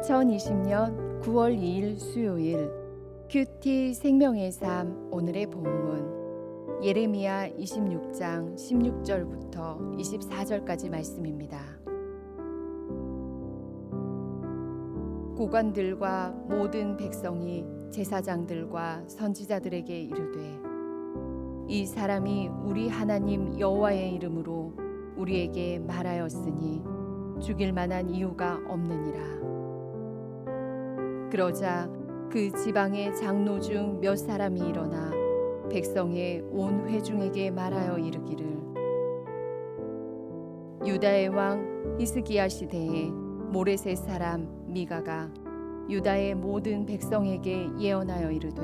2020년 9월 2일 수요일 큐티 생명의 삶 오늘의 본문 예레미야 26장 16절부터 24절까지 말씀입니다. 고관들과 모든 백성이 제사장들과 선지자들에게 이르되 이 사람이 우리 하나님 여호와의 이름으로 우리에게 말하였으니 죽일 만한 이유가 없느니라. 그러자 그 지방의 장로 중 몇 사람이 일어나 백성의 온 회중에게 말하여 이르기를 유다의 왕 히스기야 시대에 모레셋 사람 미가가 유다의 모든 백성에게 예언하여 이르되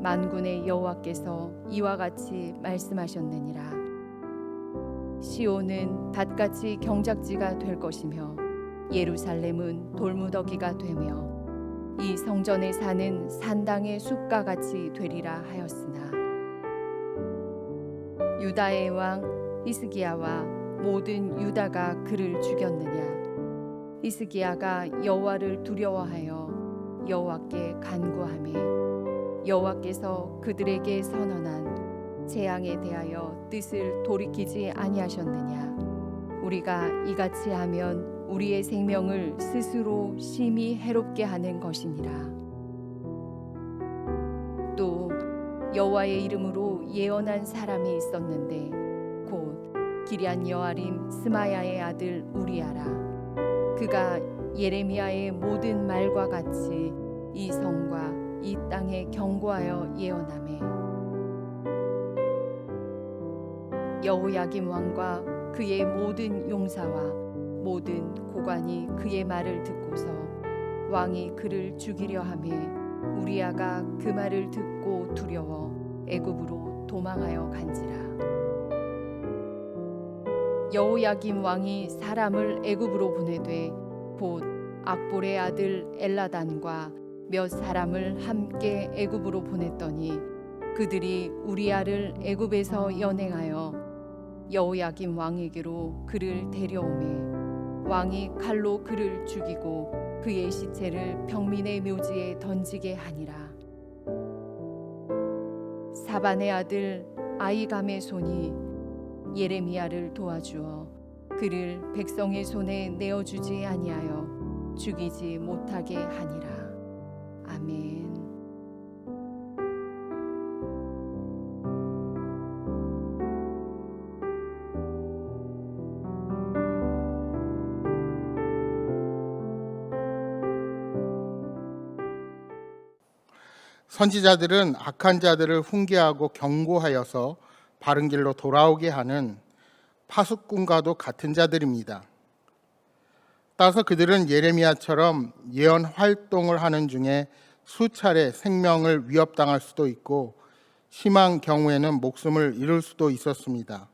만군의 여호와께서 이와 같이 말씀하셨느니라. 시온은 밭같이 경작지가 될 것이며 예루살렘은 돌무더기가 되며 이 성전에 사는 산당의 숲과 같이 되리라 하였으나 유다의 왕 히스기야와 모든 유다가 그를 죽였느냐. 히스기야가 여호와를 두려워하여 여호와께 간구하매 여호와께서 그들에게 선언한 재앙에 대하여 뜻을 돌이키지 아니하셨느냐. 우리가 이같이 하면 우리의 생명을 스스로 심히 해롭게 하는 것이니라. 또 여호와의 이름으로 예언한 사람이 있었는데 곧 기럇 여아림 스마야의 아들 우리아라. 그가 예레미야의 모든 말과 같이 이 성과 이 땅에 경고하여 예언하매 여호야김 왕과 그의 모든 용사와 모든 고관이 그의 말을 듣고서 왕이 그를 죽이려 하매 우리아가 그 말을 듣고 두려워 애굽으로 도망하여 간지라. 여호야김 왕이 사람을 애굽으로 보내되 곧 악볼의 아들 엘라단과 몇 사람을 함께 애굽으로 보냈더니 그들이 우리아를 애굽에서 연행하여 여호야김 왕에게로 그를 데려오매 왕이 칼로 그를 죽이고 그의 시체를 평민의 묘지에 던지게 하니라. 사반의 아들 아이감의 손이 예레미야를 도와주어 그를 백성의 손에 내어주지 아니하여 죽이지 못하게 하니라. 아멘. 선지자들은 악한 자들을 훈계하고 경고하여서 바른 길로 돌아오게 하는 파수꾼과도 같은 자들입니다. 따라서 그들은 예레미야처럼 예언 활동을 하는 중에 수차례 생명을 위협당할 수도 있고 심한 경우에는 목숨을 잃을 수도 있었습니다.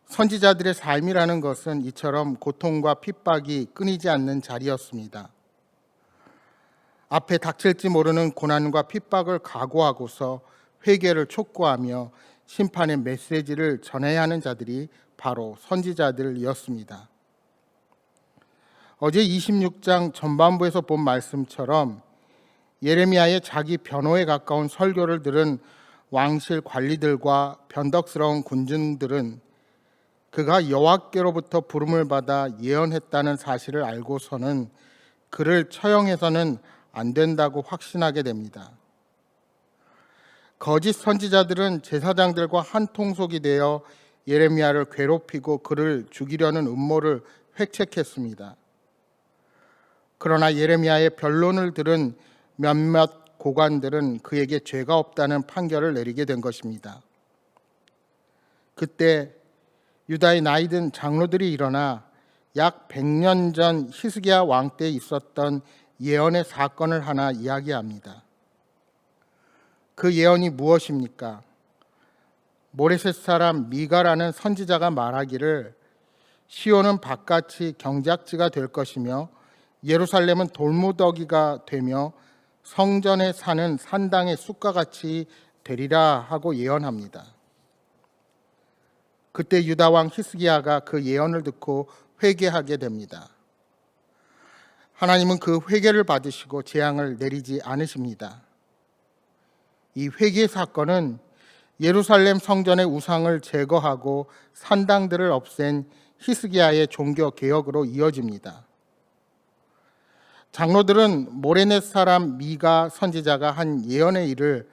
선지자들의 삶이라는 것은 이처럼 고통과 핍박이 끊이지 않는 자리였습니다. 앞에 닥칠지 모르는 고난과 핍박을 각오하고서 회개를 촉구하며 심판의 메시지를 전해야 하는 자들이 바로 선지자들이었습니다. 어제 26장 전반부에서 본 말씀처럼 예레미야의 자기 변호에 가까운 설교를 들은 왕실 관리들과 변덕스러운 군중들은 그가 여호와께로부터 부름을 받아 예언했다는 사실을 알고서는 그를 처형해서는 안 된다고 확신하게 됩니다. 거짓 선지자들은 제사장들과 한 통속이 되어 예레미야를 괴롭히고 그를 죽이려는 음모를 획책했습니다. 그러나 예레미야의 변론을 들은 몇몇 고관들은 그에게 죄가 없다는 판결을 내리게 된 것입니다. 그때 유다의 나이든 장로들이 일어나 약 100년 전 히스기야 왕 때 있었던 예언의 사건을 하나 이야기합니다. 그 예언이 무엇입니까? 모레셋 사람 미가라는 선지자가 말하기를 시온은 밭같이 경작지가 될 것이며 예루살렘은 돌무더기가 되며 성전에 사는 산당의 숲과 같이 되리라 하고 예언합니다. 그때 유다 왕 히스기야가 그 예언을 듣고 회개하게 됩니다. 하나님은 그 회개를 받으시고 재앙을 내리지 않으십니다. 이 회개 사건은 예루살렘 성전의 우상을 제거하고 산당들을 없앤 히스기야의 종교 개혁으로 이어집니다. 장로들은 모레넷 사람 미가 선지자가 한 예언의 일을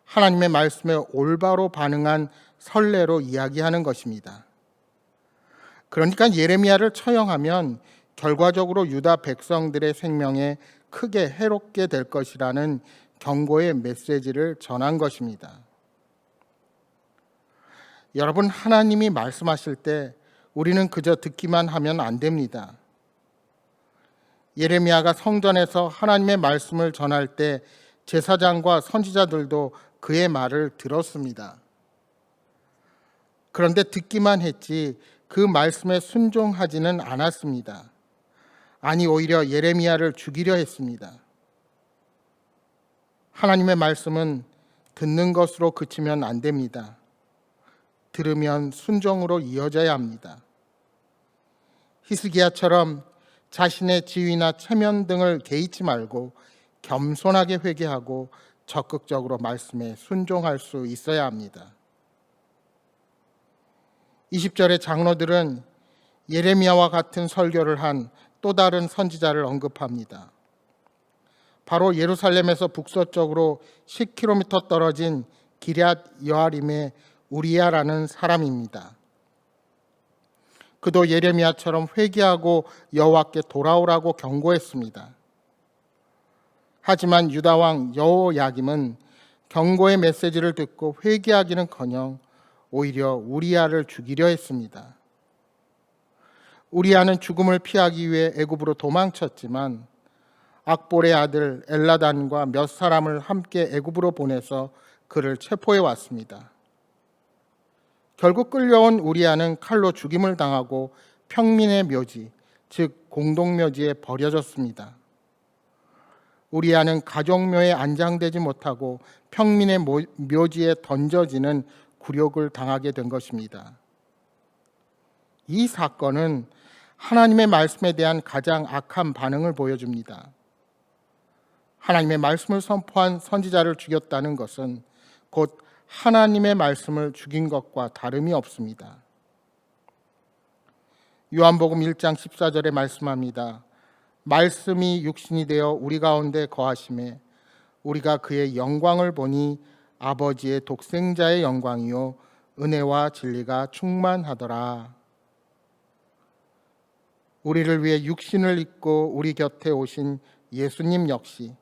하나님의 말씀에 올바로 반응한 선례로 이야기하는 것입니다. 그러니까 예레미야를 처형하면 결과적으로 유다 백성들의 생명에 크게 해롭게 될 것이라는 경고의 메시지를 전한 것입니다. 여러분, 하나님이 말씀하실 때 우리는 그저 듣기만 하면 안 됩니다. 예레미야가 성전에서 하나님의 말씀을 전할 때 제사장과 선지자들도 그의 말을 들었습니다. 그런데 듣기만 했지 그 말씀에 순종하지는 않았습니다. 아니, 오히려 예레미야를 죽이려 했습니다. 하나님의 말씀은 듣는 것으로 그치면 안 됩니다. 들으면 순종으로 이어져야 합니다. 히스기야처럼 자신의 지위나 체면 등을 개의치 말고 겸손하게 회개하고 적극적으로 말씀에 순종할 수 있어야 합니다. 20절의 장로들은 예레미야와 같은 설교를 한 또 다른 선지자를 언급합니다. 바로 예루살렘에서 북서쪽으로 10km 떨어진 기럇 여아림의 우리야라는 사람입니다. 그도 예레미야처럼 회개하고 여호와께 돌아오라고 경고했습니다. 하지만 유다 왕 여호야김은 경고의 메시지를 듣고 회개하기는커녕 오히려 우리야를 죽이려 했습니다. 우리야는 죽음을 피하기 위해 애굽으로 도망쳤지만 악볼의 아들 엘라단과 몇 사람을 함께 애굽으로 보내서 그를 체포해 왔습니다. 결국 끌려온 우리야는 칼로 죽임을 당하고 평민의 묘지, 즉 공동묘지에 버려졌습니다. 우리야는 가족묘에 안장되지 못하고 평민의 묘지에 던져지는 굴욕을 당하게 된 것입니다. 이 사건은 하나님의 말씀에 대한 가장 악한 반응을 보여줍니다. 하나님의 말씀을 선포한 선지자를 죽였다는 것은 곧 하나님의 말씀을 죽인 것과 다름이 없습니다. 요한복음 1장 14절에 말씀합니다. 말씀이 육신이 되어 우리 가운데 거하심에 우리가 그의 영광을 보니 아버지의 독생자의 영광이요 은혜와 진리가 충만하더라. 우리를 위해 육신을 입고 우리 곁에 오신 예수님 역시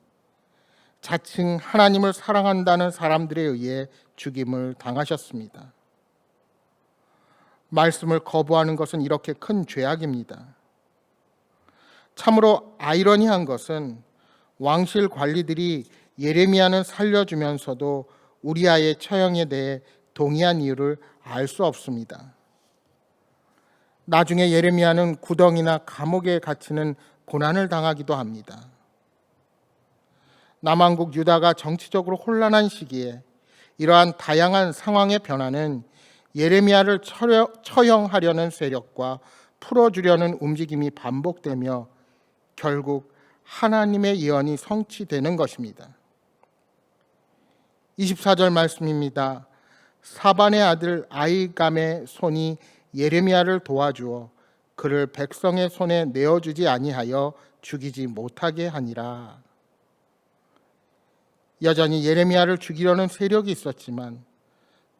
자칭 하나님을 사랑한다는 사람들에 의해 죽임을 당하셨습니다. 말씀을 거부하는 것은 이렇게 큰 죄악입니다. 참으로 아이러니한 것은 왕실 관리들이 예레미야는 살려주면서도 우리아의 처형에 대해 동의한 이유를 알 수 없습니다. 나중에 예레미야는 구덩이나 감옥에 갇히는 고난을 당하기도 합니다. 남왕국 유다가 정치적으로 혼란한 시기에 이러한 다양한 상황의 변화는 예레미야를 처형하려는 세력과 풀어주려는 움직임이 반복되며 결국 하나님의 예언이 성취되는 것입니다. 24절 말씀입니다. 사반의 아들 아히감의 손이 예레미야를 도와주어 그를 백성의 손에 내어주지 아니하여 죽이지 못하게 하니라. 여전히 예레미야를 죽이려는 세력이 있었지만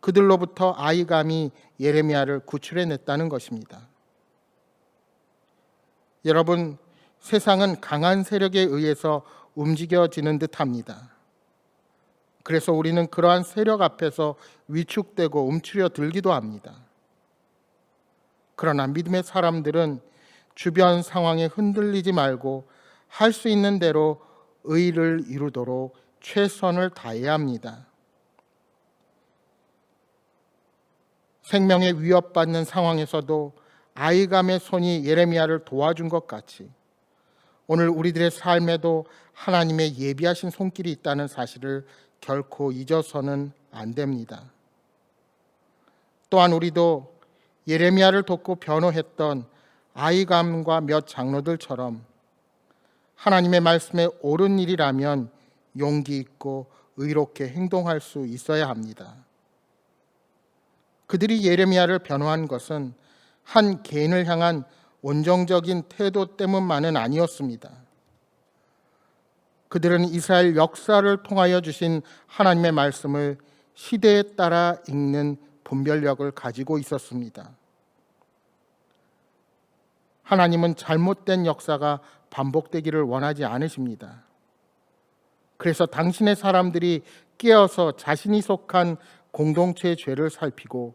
그들로부터 아히감이 예레미야를 구출해냈다는 것입니다. 여러분, 세상은 강한 세력에 의해서 움직여지는 듯합니다. 그래서 우리는 그러한 세력 앞에서 위축되고 움츠려 들기도 합니다. 그러나 믿음의 사람들은 주변 상황에 흔들리지 말고 할 수 있는 대로 의를 이루도록 최선을 다해야 합니다. 생명에 위협받는 상황에서도 아히감의 손이 예레미야를 도와준 것 같이 오늘 우리들의 삶에도 하나님의 예비하신 손길이 있다는 사실을 결코 잊어서는 안 됩니다. 또한 우리도 예레미야를 돕고 변호했던 아히감과 몇 장로들처럼 하나님의 말씀에 옳은 일이라면 용기 있고 의롭게 행동할 수 있어야 합니다. 그들이 예레미야를 변호한 것은 한 개인을 향한 온정적인 태도 때문만은 아니었습니다. 그들은 이스라엘 역사를 통하여 주신 하나님의 말씀을 시대에 따라 읽는 분별력을 가지고 있었습니다. 하나님은 잘못된 역사가 반복되기를 원하지 않으십니다. 그래서 당신의 사람들이 깨어서 자신이 속한 공동체의 죄를 살피고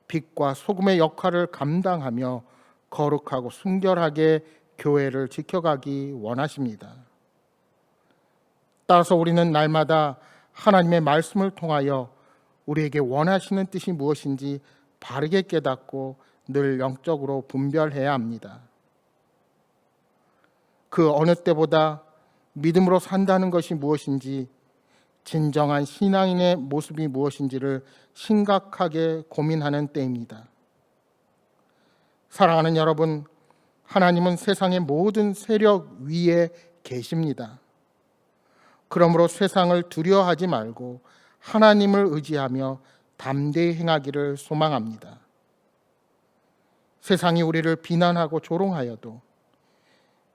빛과 소금의 역할을 감당하며 거룩하고 순결하게 교회를 지켜가기 원하십니다. 따라서 우리는 날마다 하나님의 말씀을 통하여 우리에게 원하시는 뜻이 무엇인지 바르게 깨닫고 늘 영적으로 분별해야 합니다. 그 어느 때보다 믿음으로 산다는 것이 무엇인지, 진정한 신앙인의 모습이 무엇인지를 심각하게 고민하는 때입니다. 사랑하는 여러분, 하나님은 세상의 모든 세력 위에 계십니다. 그러므로 세상을 두려워하지 말고 하나님을 의지하며 담대히 행하기를 소망합니다. 세상이 우리를 비난하고 조롱하여도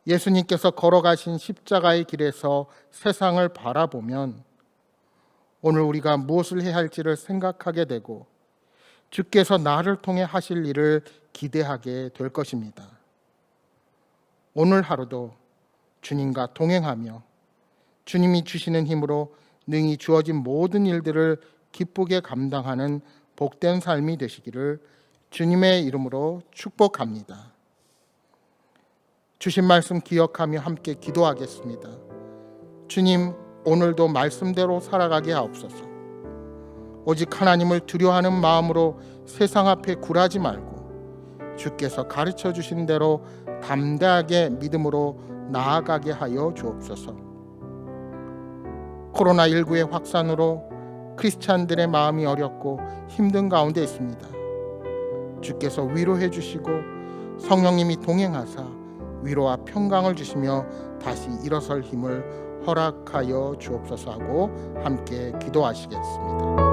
예수님께서 걸어가신 십자가의 길에서 세상을 바라보면 오늘 우리가 무엇을 해야 할지를 생각하게 되고 주께서 나를 통해 하실 일을 기대하게 될 것입니다. 오늘 하루도 주님과 동행하며 주님이 주시는 힘으로 능히 주어진 모든 일들을 기쁘게 감당하는 복된 삶이 되시기를 주님의 이름으로 축복합니다. 주신 말씀 기억하며 함께 기도하겠습니다. 주님, 오늘도 말씀대로 살아가게 하옵소서. 오직 하나님을 두려워하는 마음으로 세상 앞에 굴하지 말고 주께서 가르쳐 주신 대로 담대하게 믿음으로 나아가게 하여 주옵소서. 코로나19의 확산으로 크리스찬들의 마음이 어렵고 힘든 가운데 있습니다. 주께서 위로해 주시고 성령님이 동행하사 위로와 평강을 주시며 다시 일어설 힘을 허락하여 주옵소서 하고 함께 기도하시겠습니다.